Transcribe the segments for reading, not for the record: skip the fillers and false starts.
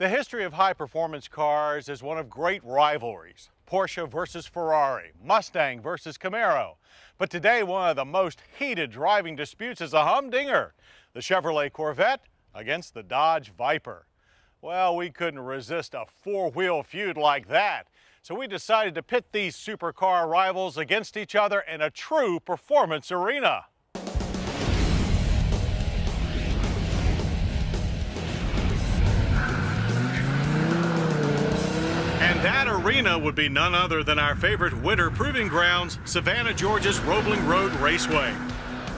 The history of high-performance cars is one of great rivalries. Porsche versus Ferrari, Mustang versus Camaro. But today, one of the most heated driving disputes is a humdinger. The Chevrolet Corvette against the Dodge Viper. Well, we couldn't resist a four-wheel feud like that. So we decided to pit these supercar rivals against each other in a true performance arena. And that arena would be none other than our favorite winter proving grounds, Savannah, Georgia's Roebling Road Raceway.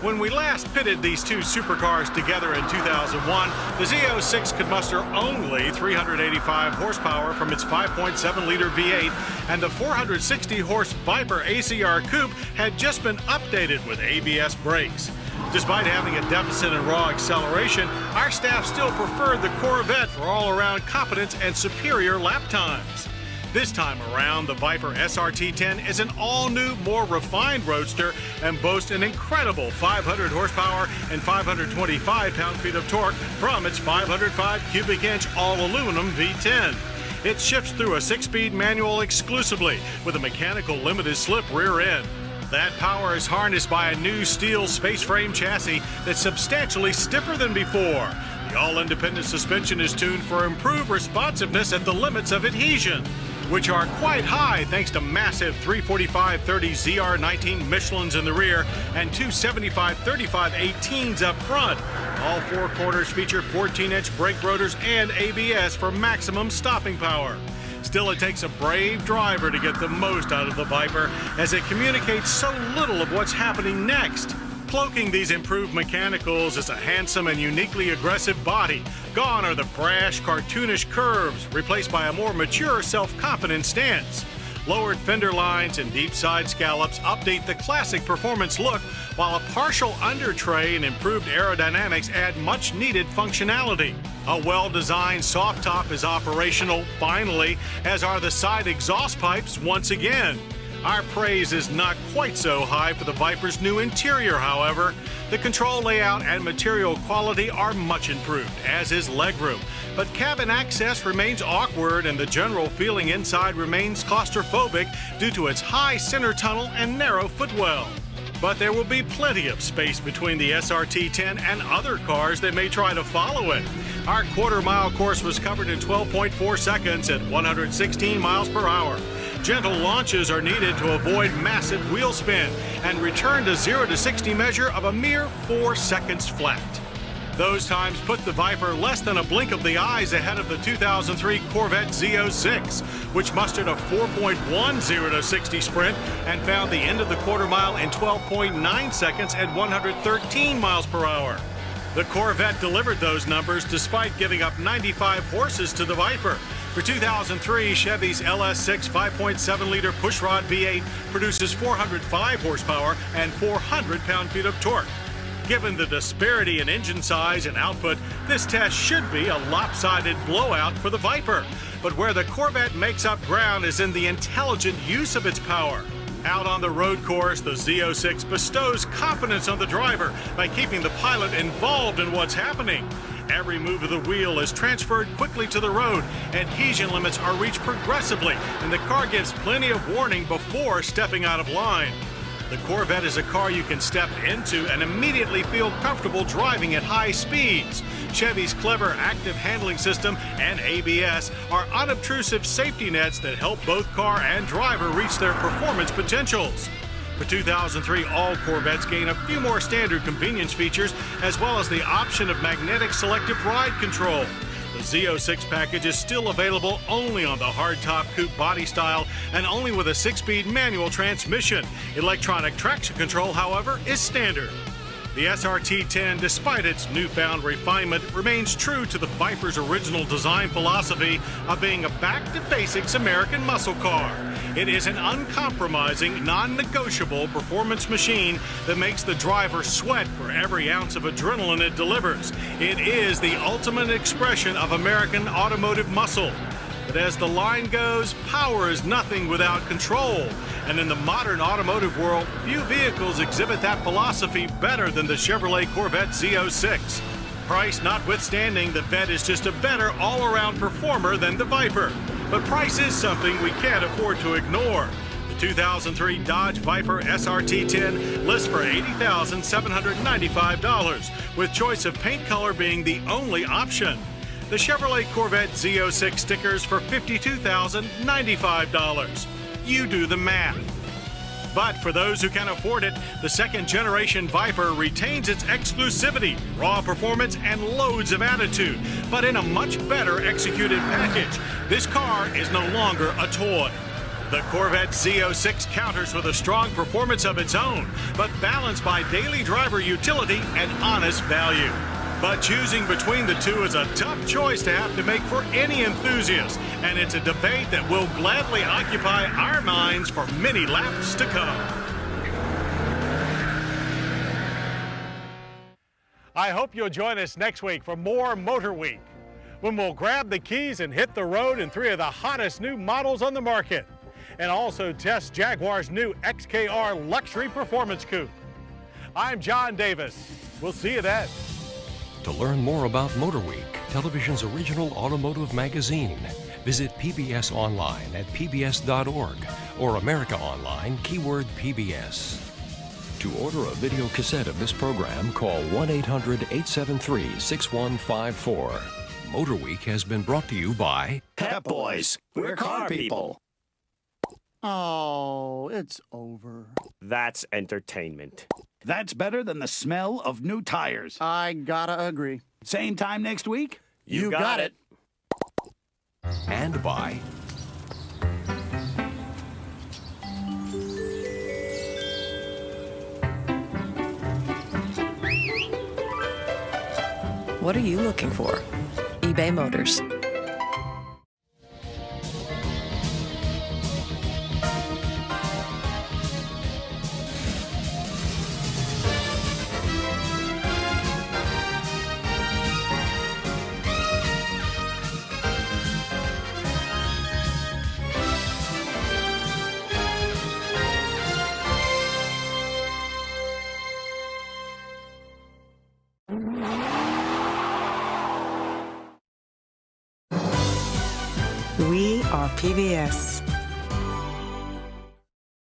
When we last pitted these two supercars together in 2001, the Z06 could muster only 385 horsepower from its 5.7-liter V8, and the 460-horse Viper ACR Coupe had just been updated with ABS brakes. Despite having a deficit in raw acceleration, our staff still preferred the Corvette for all-around competence and superior lap times. This time around, the Viper SRT10 is an all-new, more refined roadster and boasts an incredible 500 horsepower and 525 pound-feet of torque from its 505 cubic inch all-aluminum V10. It shifts through a 6-speed manual exclusively with a mechanical limited slip rear end. That power is harnessed by a new steel space frame chassis that's substantially stiffer than before. The all-independent suspension is tuned for improved responsiveness at the limits of adhesion, which are quite high thanks to massive 345/30 ZR19 Michelins in the rear and two 75/35 18s up front. All four corners feature 14-inch brake rotors and ABS for maximum stopping power. Still, it takes a brave driver to get the most out of the Viper, as it communicates so little of what's happening next. Cloaking these improved mechanicals is a handsome and uniquely aggressive body. Gone are the brash, cartoonish curves, replaced by a more mature, self-confident stance. Lowered fender lines and deep side scallops update the classic performance look, while a partial under tray and improved aerodynamics add much-needed functionality. A well-designed soft top is operational, finally, as are the side exhaust pipes once again. Our praise is not quite so high for the Viper's new interior, however. The control layout and material quality are much improved, as is legroom. But cabin access remains awkward, and the general feeling inside remains claustrophobic due to its high center tunnel and narrow footwell. But there will be plenty of space between the SRT10 and other cars that may try to follow it. Our quarter-mile course was covered in 12.4 seconds at 116 miles per hour. Gentle launches are needed to avoid massive wheel spin and return to 0 to 60 measure of a mere 4 seconds flat. Those times put the Viper less than a blink of the eyes ahead of the 2003 Corvette Z06, which mustered a 4.1 0 to 60 sprint and found the end of the quarter mile in 12.9 seconds at 113 miles per hour. The Corvette delivered those numbers despite giving up 95 horses to the Viper. For 2003, Chevy's LS6 5.7-liter pushrod V8 produces 405 horsepower and 400 pound-feet of torque. Given the disparity in engine size and output, this test should be a lopsided blowout for the Viper. But where the Corvette makes up ground is in the intelligent use of its power. Out on the road course, the Z06 bestows confidence on the driver by keeping the pilot involved in what's happening. Every move of the wheel is transferred quickly to the road, adhesion limits are reached progressively, and the car gives plenty of warning before stepping out of line. The Corvette is a car you can step into and immediately feel comfortable driving at high speeds. Chevy's clever active handling system and ABS are unobtrusive safety nets that help both car and driver reach their performance potentials. For 2003, all Corvettes gain a few more standard convenience features, as well as the option of magnetic selective ride control. The Z06 package is still available only on the hardtop coupe body style and only with a 6-speed manual transmission. Electronic traction control, however, is standard. The SRT10, despite its newfound refinement, remains true to the Viper's original design philosophy of being a back-to-basics American muscle car. It is an uncompromising, non-negotiable performance machine that makes the driver sweat for every ounce of adrenaline it delivers. It is the ultimate expression of American automotive muscle. But as the line goes, power is nothing without control. And in the modern automotive world, few vehicles exhibit that philosophy better than the Chevrolet Corvette Z06. Price notwithstanding, the Vet is just a better all-around performer than the Viper. But price is something we can't afford to ignore. The 2003 Dodge Viper SRT10 lists for $80,795, with choice of paint color being the only option. The Chevrolet Corvette Z06 stickers for $52,095. You do the math. But for those who can afford it, the second-generation Viper retains its exclusivity, raw performance, and loads of attitude, but in a much better executed package. This car is no longer a toy. The Corvette Z06 counters with a strong performance of its own, but balanced by daily driver utility and honest value. But choosing between the two is a tough choice to have to make for any enthusiast, and it's a debate that will gladly occupy our minds for many laps to come. I hope you'll join us next week for more Motorweek, when we'll grab the keys and hit the road in 3 of the hottest new models on the market, and also test Jaguar's new XKR Luxury Performance Coupe. I'm John Davis. We'll see you then. To learn more about Motorweek, television's original automotive magazine, visit PBS online at pbs.org or America Online, keyword PBS. To order a video cassette of this program, call 1-800-873-6154. Motorweek has been brought to you by Pep Boys. We're car people. Oh, it's over. That's entertainment. That's better than the smell of new tires. I gotta agree. Same time next week? You got it. and by What are you looking for? eBay Motors. We are PBS.